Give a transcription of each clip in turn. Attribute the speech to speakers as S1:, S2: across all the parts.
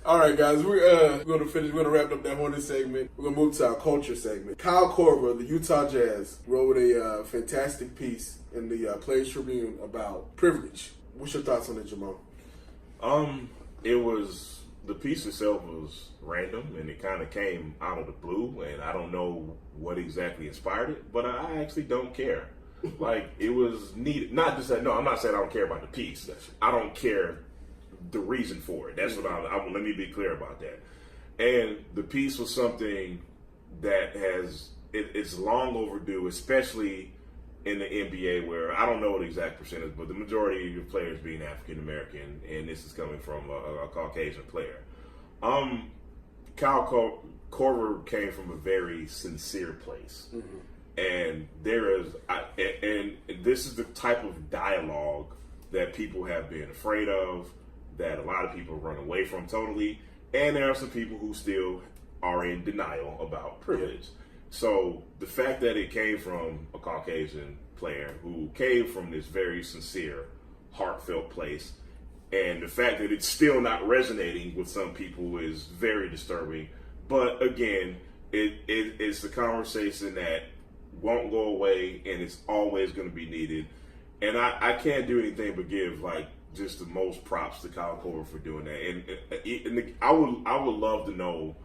S1: All right, guys, we're going to finish. We're going to wrap up that Hornet segment. We're going to move to our culture segment. Kyle Korver of the Utah Jazz wrote a fantastic piece in the Players Tribune about privilege. What's your thoughts on it, Jamal?
S2: The piece itself was random, and it kind of came out of the blue, and I don't know what exactly inspired it, but I actually don't care. Like, it was needed. Not just that. No, I'm not saying I don't care about the piece. I don't care the reason for it. That's what let me be clear about that. And the piece was something that it's long overdue, especially in the NBA, where I don't know the exact percentage, but the majority of your players being African American, and this is coming from a Caucasian player. Kyle Korver came from a very sincere place, and and this is the type of dialogue that people have been afraid of, that a lot of people run away from totally, and there are some people who still are in denial about privilege. So the fact that it came from a Caucasian player who came from this very sincere, heartfelt place, and the fact that it's still not resonating with some people is very disturbing. But again, it's the conversation that won't go away, and it's always going to be needed. And I can't do anything but give just the most props to Kyle Korver for doing that. And I would love to know,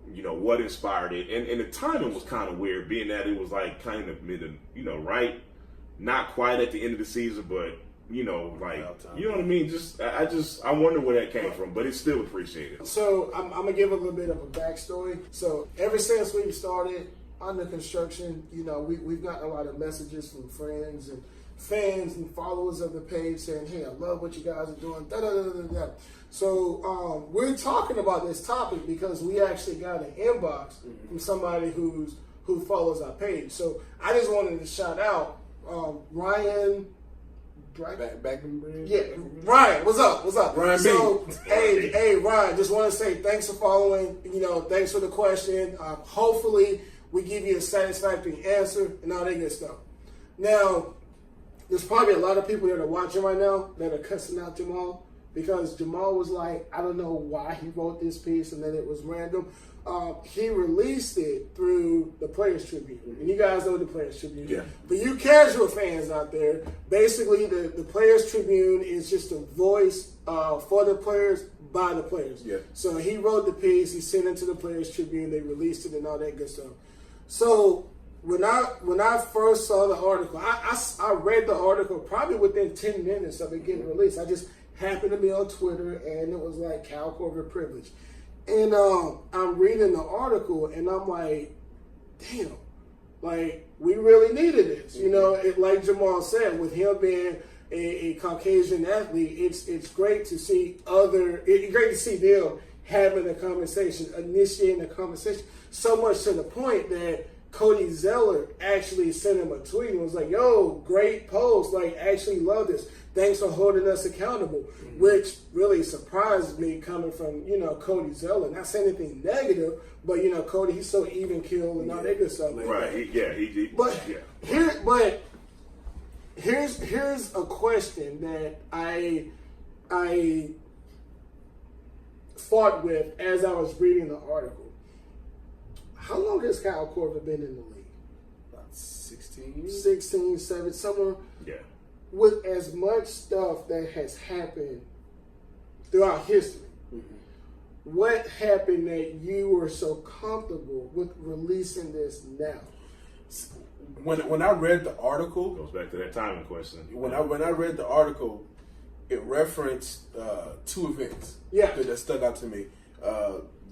S2: what inspired it. And the timing was kind of weird, being that it was kind of right, not quite at the end of the season, but you know what I mean. I wonder where that came from, but it's still appreciated.
S3: So I'm gonna give a little bit of a backstory. So ever since we started under construction, we've gotten a lot of messages from friends and fans and followers of the page saying, "Hey, I love what you guys are doing." Da, da, da, da, da. So we're talking about this topic because we actually got an inbox from somebody who follows our page. So I just wanted to shout out Ryan. Yeah, Ryan, what's up?
S1: Ryan
S3: so, hey, Ryan, just want to say thanks for following. Thanks for the question. Hopefully, we give you a satisfactory answer and all that good stuff. Now, there's probably a lot of people that are watching right now that are cussing out Jamal because Jamal was like, I don't know why he wrote this piece and then it was random. He released it through the Players Tribune. And you guys know the Players Tribune.
S1: Yeah.
S3: For you casual fans out there, basically the Players Tribune is just a voice for the players by the players.
S1: Yeah.
S3: So he wrote the piece, he sent it to the Players Tribune, they released it and all that good stuff. So when I first saw the article, I read the article probably within 10 minutes of it getting released. I just happened to be on Twitter and it was like Kyle Korver Priviledge. And I'm reading the article and I'm like, damn, we really needed this. Like Jamal said, with him being a Caucasian athlete, it's great to see them having a conversation, initiating a conversation, so much to the point that Cody Zeller actually sent him a tweet and was like, yo, great post, actually love this. Thanks for holding us accountable, which really surprised me coming from, Cody Zeller. Not saying anything negative, but, Cody, he's so even keeled and all that good stuff.
S2: Right,
S3: But here's a question that I fought with as I was reading the article. How long has Kyle Korver been in the league?
S1: About 16,
S3: 17, somewhere.
S2: Yeah.
S3: With as much stuff that has happened throughout history, what happened that you were so comfortable with releasing this now?
S1: When I read the article,
S2: goes back to that timing question.
S1: When I read the article, it referenced two events that stuck out to me.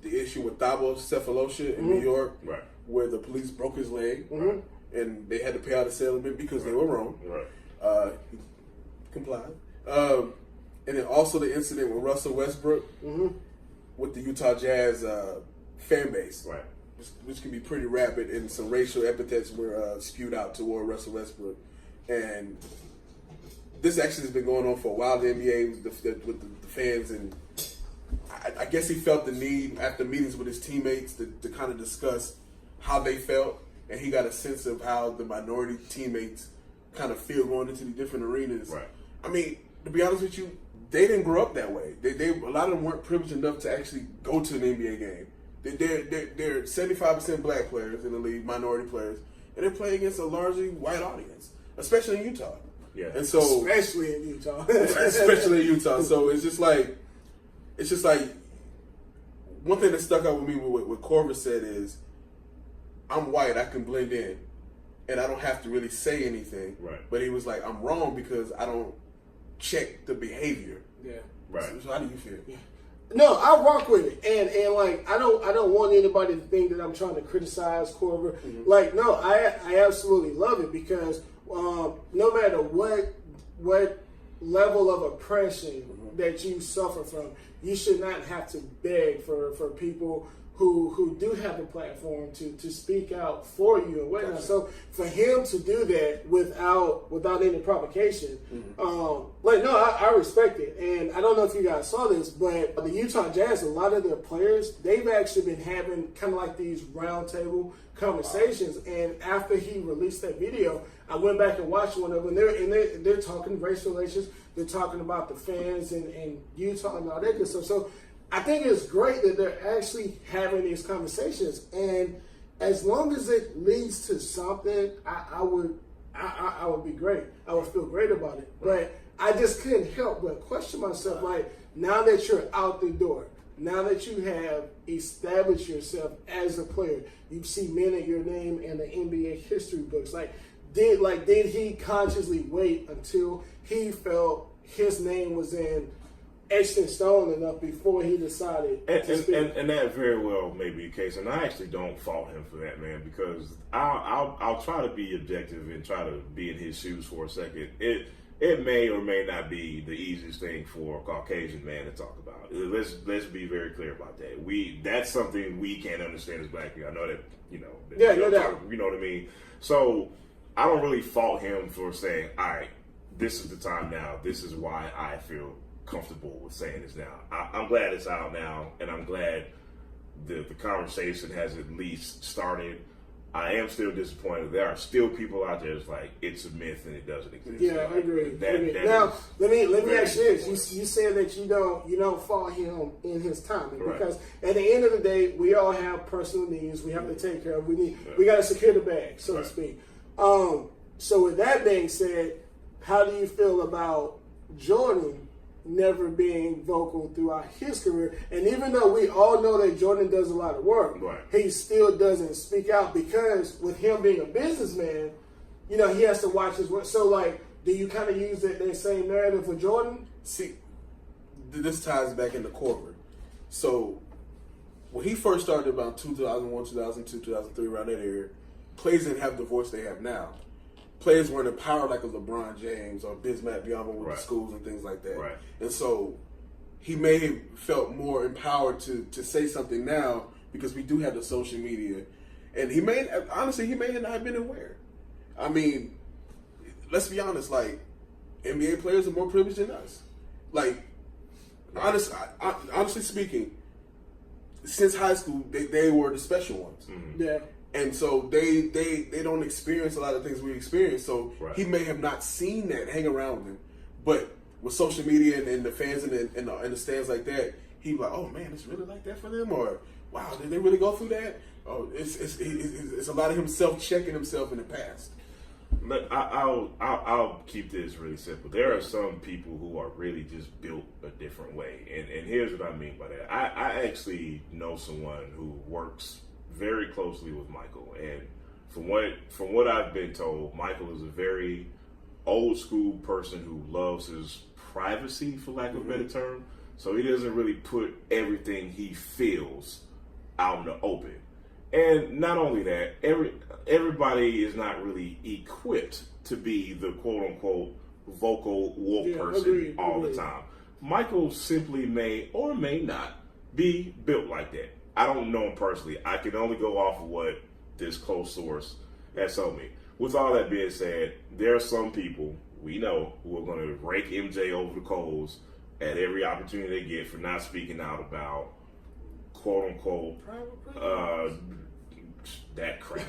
S1: The issue with Thabo Sefolosha in New York,
S2: right,
S1: where the police broke his leg, and they had to pay out a settlement because they were wrong.
S2: Right.
S1: He complied. And then also the incident with Russell Westbrook with the Utah Jazz fan base,
S2: right,
S1: which can be pretty rapid, and some racial epithets were spewed out toward Russell Westbrook. And this actually has been going on for a while. The NBA with the fans, and I guess he felt the need after meetings with his teammates to kind of discuss how they felt, and he got a sense of how the minority teammates kind of feel going into the different arenas.
S2: Right.
S1: I mean, to be honest with you, they didn't grow up that way. A lot of them weren't privileged enough to actually go to an NBA game. They're 75% black players in the league, minority players, and they're playing against a largely white audience, especially in Utah.
S2: Yeah,
S1: and so
S3: especially in Utah.
S1: So it's just like one thing that stuck out with me with what Korver said is, I'm white, I can blend in, and I don't have to really say anything.
S2: Right.
S1: But he was like, I'm wrong because I don't check the behavior.
S3: Yeah.
S1: Right. So how do you feel?
S3: Yeah. No, I rock with it, and like I don't want anybody to think that I'm trying to criticize Korver.
S1: Mm-hmm.
S3: Like, no, I absolutely love it because no matter what level of oppression that you suffer from, you should not have to beg for people who do have a platform to speak out for you and whatnot. So for him to do that without any provocation, I respect it. And I don't know if you guys saw this, but the Utah Jazz, a lot of their players, they've actually been having kind of like these roundtable conversations. And after he released that video, I went back and watched one of them. They're talking race relations. They're talking about the fans in Utah and all that good stuff. So I think it's great that they're actually having these conversations, and as long as it leads to something, I would be great. I would feel great about it. But I just couldn't help but question myself, like, now that you're out the door, now that you have established yourself as a player, you've cemented your name in the NBA history books. Did he consciously wait until he felt his name was etched in stone enough before he decided to speak?
S2: And that very well may be the case, and I actually don't fault him for that, man, because I'll try to be objective and try to be in his shoes for a second. It may or may not be the easiest thing for a Caucasian man to talk about. Let's be very clear about that. That's something we can't understand as black people. I know that,
S3: no doubt.
S2: You know what I mean? So I don't really fault him for saying, all right, this is the time now. This is why I feel comfortable with saying this now. I'm glad it's out now, and I'm glad the conversation has at least started. I am still disappointed. There are still people out there that's like, it's a myth and it doesn't exist.
S3: Yeah, I agree. Now, let me ask you this. You said that you don't fault him in his timing, because at the end of the day, we all have personal needs we have to take care of. We got to secure the bag, so to speak. So with that being said, how do you feel about Jordan never being vocal throughout his career? And even though we all know that Jordan does a lot of work, he still doesn't speak out, because with him being a businessman, he has to watch his work. So, do you kind of use that same narrative with Jordan?
S1: See, this ties back into Korver. So, when he first started about 2001, 2002, 2003, around that area, players didn't have the voice they have now. Players weren't empowered like a LeBron James or Bismack Biyombo with the schools and things like that.
S2: Right.
S1: And so he may have felt more empowered to say something now, because we do have the social media. And he may not have been aware. I mean, let's be honest, NBA players are more privileged than us. Honestly speaking, since high school, they were the special ones.
S2: Mm-hmm.
S3: Yeah.
S1: And so they don't experience a lot of things we experience. So he may have not seen that hang around with him. But with social media and the fans in the stands like that, he was like, oh man, it's really like that for them? Or wow, did they really go through that? Oh, it's a lot of him self-checking himself in the past.
S2: But I'll keep this really simple. There are some people who are really just built a different way. And here's what I mean by that. I actually know someone who works very closely with Michael, and from what I've been told, Michael is a very old school person who loves his privacy, for lack of a better term. So he doesn't really put everything he feels out in the open. And not only that, everybody is not really equipped to be the quote unquote vocal woke person all the time. Michael simply may or may not be built like that. I don't know him personally. I can only go off of what this close source has told me. With all that being said, there are some people we know who are going to rake MJ over the coals at every opportunity they get for not speaking out about quote unquote that crap,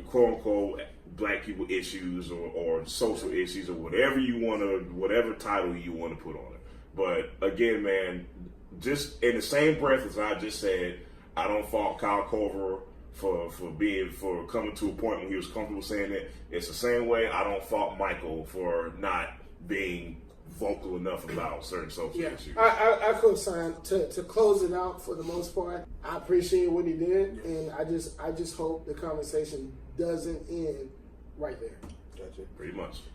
S2: quote unquote, black people issues or social issues or whatever title you want to put on it. But again, man, just in the same breath as I just said, I don't fault Kyle Korver for coming to a point when he was comfortable saying it. It's the same way I don't fault Michael for not being vocal enough about certain social issues.
S3: I co-sign to close it out for the most part. I appreciate what he did, and I just hope the conversation doesn't end right there.
S1: Gotcha.
S2: Pretty much.